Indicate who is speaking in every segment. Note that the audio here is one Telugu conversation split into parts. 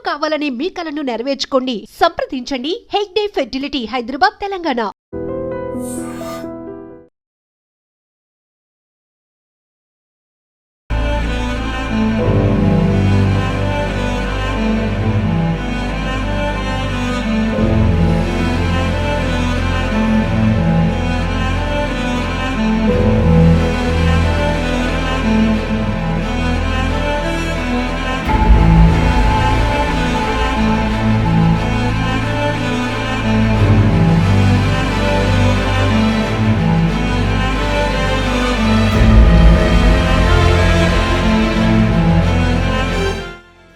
Speaker 1: కావాలనే మీ కలను నెరవేర్చుకోండి. సంప్రదించండి హెగ్డే ఫెర్టిలిటీ, హైదరాబాద్, తెలంగాణ.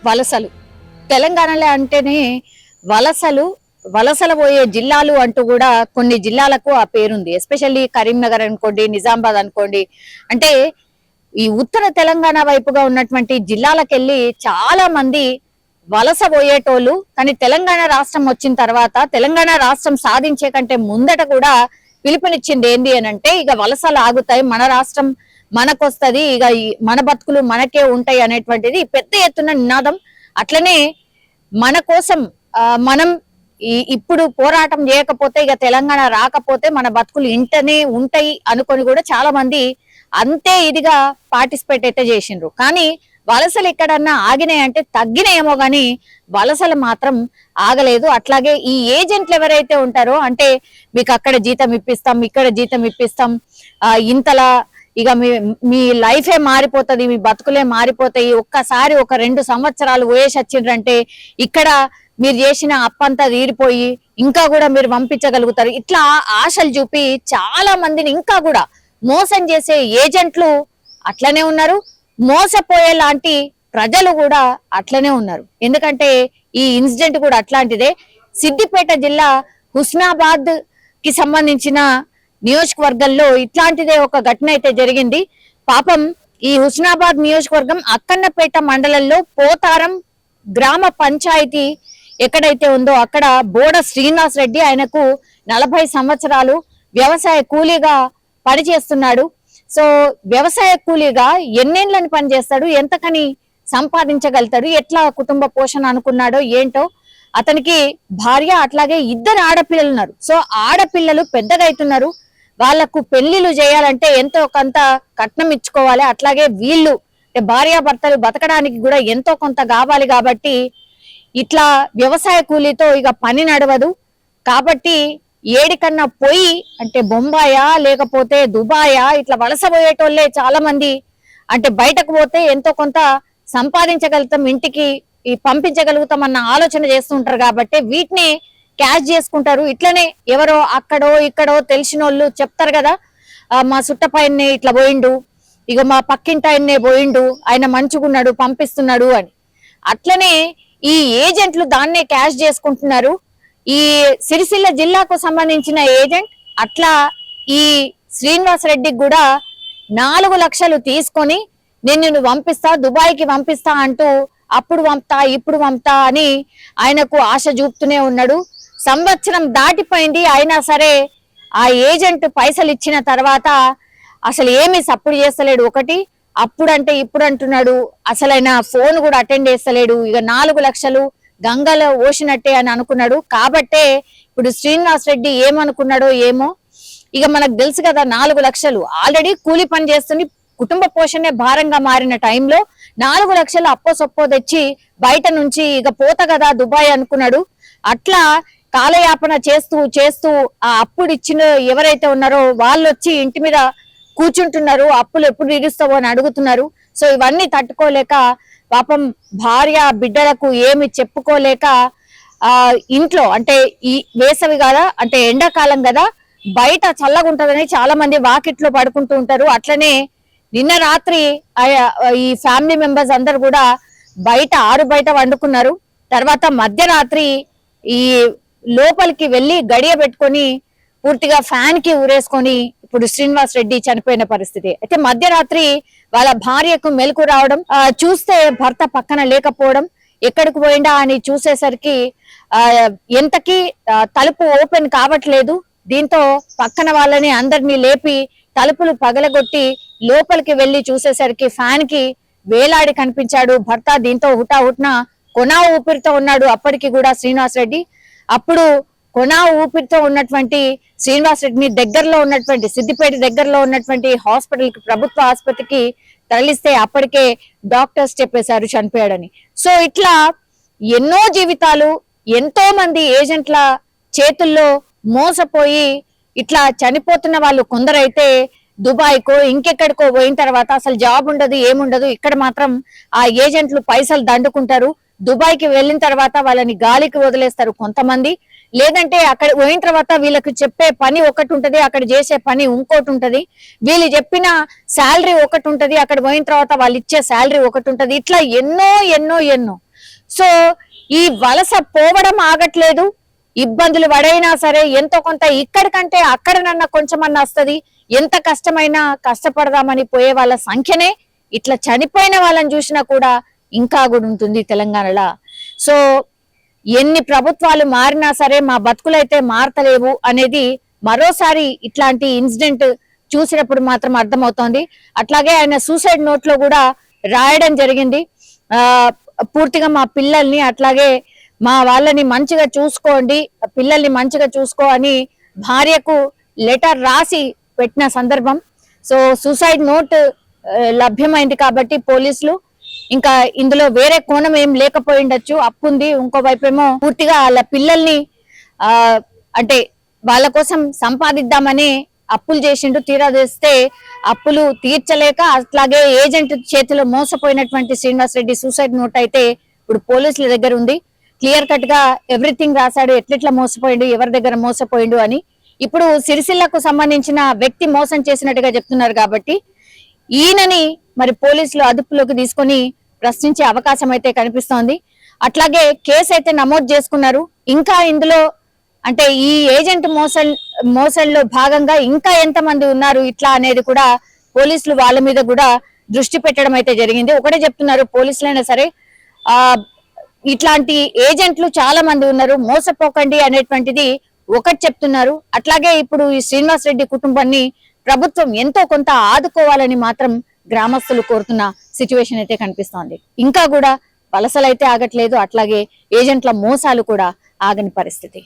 Speaker 2: వలసలు తెలంగాణలో అంటేనే వలసలు పోయే జిల్లాలు అంటూ కూడా కొన్ని జిల్లాలకు ఆ పేరుంది. ఎస్పెషల్లీ కరీంనగర్ అనుకోండి, నిజామాబాద్ అనుకోండి. అంటే ఈ ఉత్తర తెలంగాణ వైపుగా ఉన్నటువంటి జిల్లాలకెళ్ళి చాలా మంది వలస పోయేటోళ్ళు. కానీ తెలంగాణ రాష్ట్రం వచ్చిన తర్వాత, తెలంగాణ రాష్ట్రం సాధించే కంటే ముందట కూడా పిలుపునిచ్చింది ఏంది అని అంటే, ఇక వలసలు ఆగుతాయి, మన రాష్ట్రం మనకొస్తది, ఇక మన బతుకులు మనకే ఉంటాయి అనేటువంటిది పెద్ద ఎత్తున నినాదం. అట్లనే మన కోసం మనం ఇప్పుడు పోరాటం చేయకపోతే, ఇక తెలంగాణ రాకపోతే మన బతుకులు ఇంటనే ఉంటాయి అనుకొని కూడా చాలా మంది అంతే ఇదిగా పార్టిసిపేట్ అయితే చేసిండ్రు. కానీ వలసలు ఎక్కడన్నా ఆగినాయి అంటే తగ్గినాయేమో గాని వలసలు మాత్రం ఆగలేదు. అట్లాగే ఈ ఏజెంట్లు ఎవరైతే ఉంటారో, అంటే మీకు అక్కడ జీతం ఇప్పిస్తాం, ఇక్కడ జీతం ఇప్పిస్తాం, ఇంతలా ఇక మీ లైఫే మారిపోతుంది, మీ బతుకులే మారిపోతాయి, ఒక్కసారి ఒక 2 సంవత్సరాలు వయసు వచ్చిండ్రంటే ఇక్కడ మీరు చేసిన అప్పంతా తీరిపోయి ఇంకా కూడా మీరు పంపించగలుగుతారు. ఇట్లా ఆశలు చూపి చాలా మందిని ఇంకా కూడా మోసం చేసే ఏజెంట్లు అట్లనే ఉన్నారు, మోసపోయే లాంటి ప్రజలు కూడా అట్లనే ఉన్నారు. ఎందుకంటే ఈ ఇన్సిడెంట్ కూడా అట్లాంటిదే. సిద్దిపేట జిల్లా హుస్నాబాద్ కి సంబంధించిన నియోజకవర్గంలో ఇట్లాంటిదే ఒక ఘటన అయితే జరిగింది. పాపం ఈ హుస్నాబాద్ నియోజకవర్గం అక్కన్నపేట మండలంలో పోతారం గ్రామ పంచాయతీ ఎక్కడైతే ఉందో అక్కడ బోడ శ్రీనివాస్ రెడ్డి, ఆయనకు 40 సంవత్సరాలు, వ్యవసాయ కూలీగా పనిచేస్తున్నాడు. సో వ్యవసాయ కూలీగా ఎన్నేళ్ళని పనిచేస్తాడు, ఎంతకని సంపాదించగలుగుతాడు, ఎట్లా కుటుంబ పోషణ అనుకున్నాడో ఏంటో. అతనికి భార్య అట్లాగే 2 ఆడపిల్లలు ఉన్నారు. సో ఆడపిల్లలు పెద్దగా అవుతున్నారు, వాళ్లకు పెళ్లిళ్ళు చేయాలంటే ఎంతో కొంత కట్నం ఇచ్చుకోవాలి. అట్లాగే వీళ్ళు భార్యాభర్తలు బతకడానికి కూడా ఎంతో కొంత కావాలి. కాబట్టి ఇట్లా వ్యవసాయ కూలీతో ఇక పని నడవదు. కాబట్టి ఏడికన్నా పోయి అంటే బొంబాయా లేకపోతే దుబాయా ఇట్లా వలస పోయేటోళ్లే చాలా మంది. అంటే బయటకు పోతే ఎంతో కొంత సంపాదించగలుగుతాం, ఇంటికి పంపించగలుగుతాం అన్న ఆలోచన చేస్తుంటారు. కాబట్టి వీటిని క్యాష్ చేసుకుంటారు. ఇట్లనే ఎవరో అక్కడో ఇక్కడో తెలిసిన వాళ్ళు చెప్తారు కదా, మా సుట్టపైనే ఇట్లా పోయిండు, ఇక మా పక్కింటాయన్నే పోయిండు, ఆయన మంచుకున్నాడు పంపిస్తున్నాడు అని. అట్లనే ఈ ఏజెంట్లు దాన్నే క్యాష్ చేసుకుంటున్నారు. ఈ సిరిసిల్ల జిల్లాకు సంబంధించిన ఏజెంట్ అట్లా ఈ శ్రీనివాస్ రెడ్డికి కూడా 4 లక్షలు తీసుకొని నిన్ను పంపిస్తా, దుబాయ్కి పంపిస్తా అంటూ అప్పుడు పంపుతా ఇప్పుడు పంపుతా అని ఆయనకు ఆశ చూపుతూనే ఉన్నాడు. సంవత్సరం దాటిపోయింది, అయినా సరే ఆ ఏజెంట్ పైసలు ఇచ్చిన తర్వాత అసలు ఏమి సప్పుడు చేస్తలేడు. ఒకటి అప్పుడు అంటే ఇప్పుడు అంటున్నాడు, అసలైన ఫోన్ కూడా అటెండ్ చేస్తలేడు. ఇక 4 లక్షలు గంగలో ఓసినట్టే అని అనుకున్నాడు. కాబట్టే ఇప్పుడు శ్రీనివాస్ రెడ్డి ఏమనుకున్నాడో ఏమో. ఇక మనకు తెలుసు కదా, 4 లక్షలు ఆల్రెడీ కూలి పని చేస్తుంది, కుటుంబ పోషణే భారంగా మారిన టైంలో 4 లక్షలు అప్పో సొప్పో తెచ్చి బయట నుంచి ఇక పోత కదా దుబాయ్ అనుకున్నాడు. అట్లా కాలయాపన చేస్తూ చేస్తూ ఆ అప్పుడు ఇచ్చిన ఎవరైతే ఉన్నారో వాళ్ళు వచ్చి ఇంటి మీద కూర్చుంటున్నారు, అప్పులు ఎప్పుడు తీరుస్తావో అని అడుగుతున్నారు. సో ఇవన్నీ తట్టుకోలేక పాపం భార్య బిడ్డలకు ఏమి చెప్పుకోలేక ఇంట్లో, అంటే ఈ వేసవి కదా, అంటే ఎండాకాలం కదా, బయట చల్లగా ఉంటదని చాలా మంది వాకిట్లో పడుకుంటూ ఉంటారు. అట్లనే నిన్న రాత్రి ఈ ఫ్యామిలీ మెంబర్స్ అందరు కూడా ఆరు బయట వండుకున్నారు. తర్వాత మధ్యరాత్రి ఈ లోపలికి వెళ్ళి గడియ పెట్టుకొని పూర్తిగా ఫ్యాన్ కి ఊరేసుకొని ఇప్పుడు శ్రీనివాస్ రెడ్డి చనిపోయిన పరిస్థితి. అయితే మధ్యరాత్రి వాళ్ళ భార్యకు మెలకు రావడం, చూస్తే భర్త పక్కన లేకపోవడం, ఎక్కడికి పోయిందా అని చూసేసరికి ఎంతకి తలుపు ఓపెన్ కావట్లేదు. దీంతో పక్కన వాళ్ళని అందరినీ లేపి తలుపులు పగలగొట్టి లోపలికి వెళ్లి చూసేసరికి ఫ్యాన్ కి వేలాడి కనిపించాడు భర్త. దీంతో హుటాహుట్న కొనా ఊపిరితో ఉన్నాడు అప్పటికి కూడా శ్రీనివాస్ రెడ్డి. అప్పుడు కొనా ఊపిరితో ఉన్నటువంటి శ్రీనివాస్ రెడ్డిని దగ్గరలో ఉన్నటువంటి సిద్దిపేట దగ్గరలో ఉన్నటువంటి హాస్పిటల్ కి, ప్రభుత్వ ఆసుపత్రికి తరలిస్తే అప్పటికే డాక్టర్స్ చెప్పేశారు చనిపోయాడని. సో ఇట్లా ఎన్నో జీవితాలు, ఎంతో మంది ఏజెంట్ల చేతుల్లో మోసపోయి ఇట్లా చనిపోతున్న వాళ్ళు కొందరైతే దుబాయ్కో ఇంకెక్కడికో పోయిన తర్వాత అసలు జాబ్ ఉండదు, ఏముండదు. ఇక్కడ మాత్రం ఆ ఏజెంట్లు పైసలు దండుకుంటారు. దుబాయ్కి వెళ్ళిన తర్వాత వాళ్ళని గాలికి వదిలేస్తారు కొంతమంది. లేదంటే అక్కడ పోయిన తర్వాత వీళ్ళకి చెప్పే పని ఒకటి ఉంటది, అక్కడ చేసే పని ఇంకోటి ఉంటది. వీళ్ళు చెప్పిన శాలరీ ఒకటి ఉంటది, అక్కడ పోయిన తర్వాత వాళ్ళు ఇచ్చే శాలరీ ఒకటి ఉంటది. ఇట్లా ఎన్నో ఎన్నో ఎన్నో. సో ఈ వలస పోవడం ఆగట్లేదు. ఇబ్బందులు పడైనా సరే ఎంతో కొంత ఇక్కడికంటే అక్కడనన్నా కొంచెమన్నా వస్తుంది. ఎంత కష్టమైనా కష్టపడదామని పోయే వాళ్ళ సంఖ్యనే ఇట్లా చనిపోయిన వాళ్ళని చూసినా కూడా ఇంకా కూడా ఉంటుంది తెలంగాణలో. సో ఎన్ని ప్రభుత్వాలు మారినా సరే మా బతుకులైతే మారతలేవు అనేది మరోసారి ఇట్లాంటి ఇన్సిడెంట్ చూసినప్పుడు మాత్రం అర్థమవుతోంది. అట్లాగే ఆయన సూసైడ్ నోట్ లో కూడా రాయడం జరిగింది, పూర్తిగా మా పిల్లల్ని అట్లాగే మా వాళ్ళని మంచిగా చూసుకోండి, పిల్లల్ని మంచిగా చూసుకో అని భార్యకు లెటర్ రాసి పెట్టిన సందర్భం. సో సూసైడ్ నోట్ లభ్యమైంది కాబట్టి పోలీసులు ఇంకా ఇందులో వేరే కోణం ఏం లేకపోయిండొచ్చు, అప్పుంది. ఇంకోవైపు ఏమో పూర్తిగా వాళ్ళ పిల్లల్ని అంటే వాళ్ళ కోసం సంపాదిద్దామని అప్పులు చేసిండు. తీరా చేస్తే అప్పులు తీర్చలేక అట్లాగే ఏజెంట్ చేతిలో మోసపోయినటువంటి శ్రీనివాస్ రెడ్డి సూసైడ్ నోట్ అయితే ఇప్పుడు పోలీసుల దగ్గర ఉంది. క్లియర్ కట్ గా ఎవ్రీథింగ్ రాశాడు, ఎట్లెట్లా మోసపోయిండు, ఎవరి దగ్గర మోసపోయిండు అని. ఇప్పుడు సిరిసిల్లకు సంబంధించిన వ్యక్తి మోసం చేసినట్టుగా చెప్తున్నారు కాబట్టి ఈయనని మరి పోలీసులు అదుపులోకి తీసుకొని ప్రశ్నించే అవకాశం అయితే కనిపిస్తోంది. అట్లాగే కేసు అయితే నమోదు చేసుకున్నారు. ఇంకా ఇందులో అంటే ఈ ఏజెంట్ మోసంలో భాగంగా ఇంకా ఎంతమంది ఉన్నారు ఇట్లా అనేది కూడా పోలీసులు వాళ్ళ మీద కూడా దృష్టి పెట్టడం అయితే జరిగింది. ఒకటే చెప్తున్నారు పోలీసులైనా సరే, ఇట్లాంటి ఏజెంట్లు చాలా మంది ఉన్నారు, మోసపోకండి అనేటువంటిది ఒకటి చెప్తున్నారు. అట్లాగే ఇప్పుడు ఈ శ్రీనివాస్ రెడ్డి కుటుంబాన్ని ప్రభుత్వం ఎంతో కొంత ఆదుకోవాలని మాత్రం గ్రామస్తులు కోరుతున్న సిచ్యువేషన్ అయితే కనిపిస్తోంది. ఇంకా కూడా వలసలు అయితే ఆగట్లేదు, అట్లాగే ఏజెంట్ల మోసాలు కూడా ఆగని పరిస్థితి.